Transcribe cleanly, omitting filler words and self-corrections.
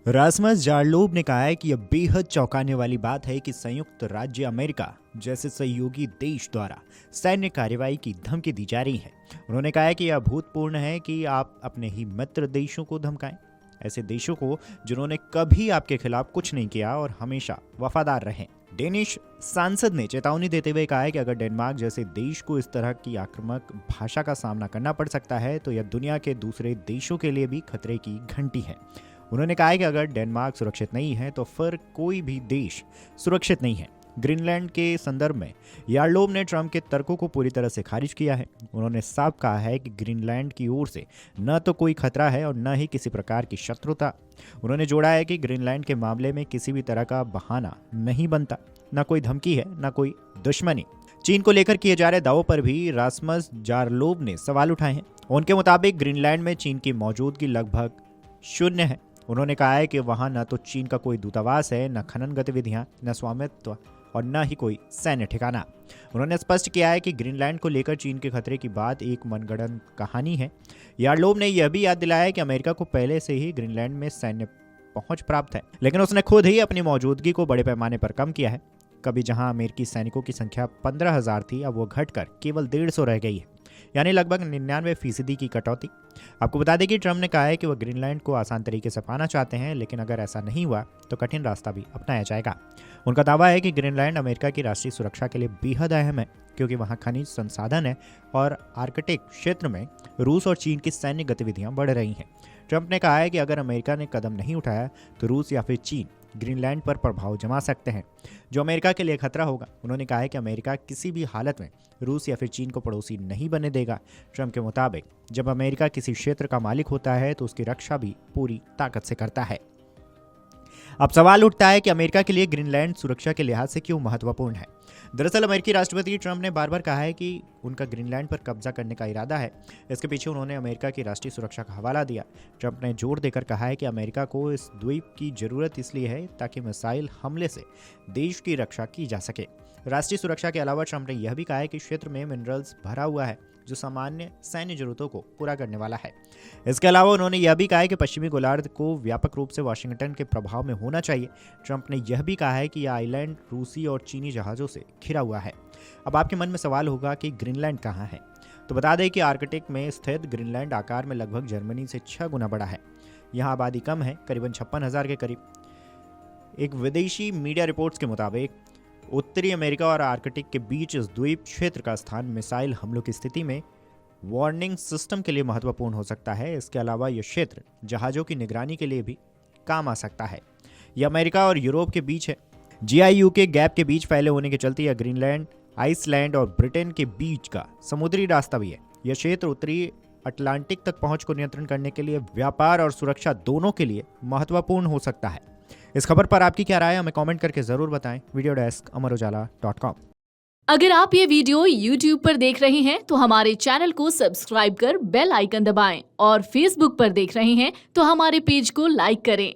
Rasmus जार्लोब ने कहा है कि यह बेहद चौंकाने वाली बात है कि संयुक्त राज्य अमेरिका जैसे सहयोगी देश द्वारा सैन्य कार्रवाई की धमकी दी जा रही है। उन्होंने कहा है कि यह अभूतपूर्ण है कि आप अपने ही मित्र देशों को धमकाएं, ऐसे देशों को जिन्होंने कभी आपके खिलाफ कुछ नहीं किया और हमेशा वफादार रहे। डेनिश सांसद ने चेतावनी देते हुए कहा है कि अगर डेनमार्क जैसे देश को इस तरह की आक्रामक भाषा का सामना करना पड़ सकता है तो यह दुनिया के दूसरे देशों के लिए भी खतरे की घंटी है। उन्होंने कहा है कि अगर डेनमार्क सुरक्षित नहीं है तो फिर कोई भी देश सुरक्षित नहीं है। ग्रीनलैंड के संदर्भ में यार्लोब ने ट्रंप के तर्कों को पूरी तरह से खारिज किया है। उन्होंने साफ कहा है कि ग्रीनलैंड की ओर से न तो कोई खतरा है और न ही किसी प्रकार की शत्रुता। उन्होंने जोड़ा है कि ग्रीनलैंड के मामले में किसी भी तरह का बहाना नहीं बनता, न कोई धमकी है न कोई दुश्मनी। चीन को लेकर किए जा रहे दावों पर भी रासमस जार्लोब ने सवाल उठाए हैं। उनके मुताबिक ग्रीनलैंड में चीन की मौजूदगी लगभग शून्य है। उन्होंने कहा है कि वहां न तो चीन का कोई दूतावास है, न खनन गतिविधियां, न स्वामित्व और न ही कोई सैन्य ठिकाना। उन्होंने स्पष्ट किया है कि ग्रीनलैंड को लेकर चीन के खतरे की बात एक मनगढ़ंत कहानी है। यार्लोब ने यह भी याद दिलाया कि अमेरिका को पहले से ही ग्रीनलैंड में सैन्य पहुंच प्राप्त है, लेकिन उसने खुद ही अपनी मौजूदगी को बड़े पैमाने पर कम किया है। कभी जहां अमेरिकी सैनिकों की संख्या 15,000 थी, अब वो घटकर केवल 150 रह गई है, यानी लगभग 99% की कटौती। आपको बता दें कि ट्रंप ने कहा है कि वह ग्रीनलैंड को आसान तरीके से पाना चाहते हैं, लेकिन अगर ऐसा नहीं हुआ तो कठिन रास्ता भी अपनाया जाएगा। उनका दावा है कि ग्रीनलैंड अमेरिका की राष्ट्रीय सुरक्षा के लिए बेहद अहम है, क्योंकि वहां खनिज संसाधन है और आर्कटिक क्षेत्र में रूस और चीन की सैन्य गतिविधियां बढ़ रही हैं। ट्रंप ने कहा है कि अगर अमेरिका ने कदम नहीं उठाया तो रूस या फिर चीन ग्रीनलैंड पर प्रभाव जमा सकते हैं, जो अमेरिका के लिए खतरा होगा। उन्होंने कहा है कि अमेरिका किसी भी हालत में रूस या फिर चीन को पड़ोसी नहीं बनने देगा। ट्रंप के मुताबिक जब अमेरिका किसी क्षेत्र का मालिक होता है तो उसकी रक्षा भी पूरी ताकत से करता है। अब सवाल उठता है कि अमेरिका के लिए ग्रीनलैंड सुरक्षा के लिहाज से क्यों महत्वपूर्ण है। दरअसल अमेरिकी राष्ट्रपति ट्रंप ने बार बार कहा है कि उनका ग्रीनलैंड पर कब्जा करने का इरादा है। इसके पीछे उन्होंने अमेरिका की राष्ट्रीय सुरक्षा का हवाला दिया। ट्रंप ने जोर देकर कहा है कि अमेरिका को इस द्वीप की जरूरत इसलिए है ताकि मिसाइल हमले से देश की रक्षा की जा सके। राष्ट्रीय सुरक्षा के अलावा ट्रंप ने यह भी कहा है कि क्षेत्र में मिनरल्स भरा हुआ है जो सामान्य सैन्य जरूरतों को पूरा करने वाला है। इसके अलावा उन्होंने यह भी कहा है कि पश्चिमी गोलार्ध को व्यापक रूप से वाशिंगटन के प्रभाव में होना चाहिए। ट्रंप ने यह भी कहा है कि यह आइलैंड रूसी और चीनी जहाज़ों से घिरा हुआ है। अब आपके मन में सवाल होगा कि ग्रीनलैंड कहाँ है, तो बता दें कि आर्कटिक में स्थित ग्रीनलैंड आकार में लगभग जर्मनी से 6 गुना बड़ा है। यहाँ आबादी कम है, करीबन 56,000 के करीब। एक विदेशी मीडिया रिपोर्ट्स के मुताबिक उत्तरी अमेरिका और आर्कटिक के बीच इस द्वीप क्षेत्र का स्थान मिसाइल हमलों की स्थिति में वार्निंग सिस्टम के लिए महत्वपूर्ण हो सकता है। इसके अलावा यह क्षेत्र जहाज़ों की निगरानी के लिए भी काम आ सकता है। यह अमेरिका और यूरोप के बीच है। GIU के गैप के बीच फैले होने के चलते यह ग्रीनलैंड, आइसलैंड और ब्रिटेन के बीच का समुद्री रास्ता भी है। यह क्षेत्र उत्तरी अटलांटिक तक पहुंच को नियंत्रण करने के लिए व्यापार और सुरक्षा दोनों के लिए महत्वपूर्ण हो सकता है। इस खबर पर आपकी क्या राय है, हमें कमेंट करके जरूर बताएं। Video desk amarujala.com। अगर आप ये वीडियो YouTube पर देख रहे हैं तो हमारे चैनल को सब्सक्राइब कर बेल आइकन दबाएं और Facebook पर देख रहे हैं तो हमारे पेज को लाइक करें।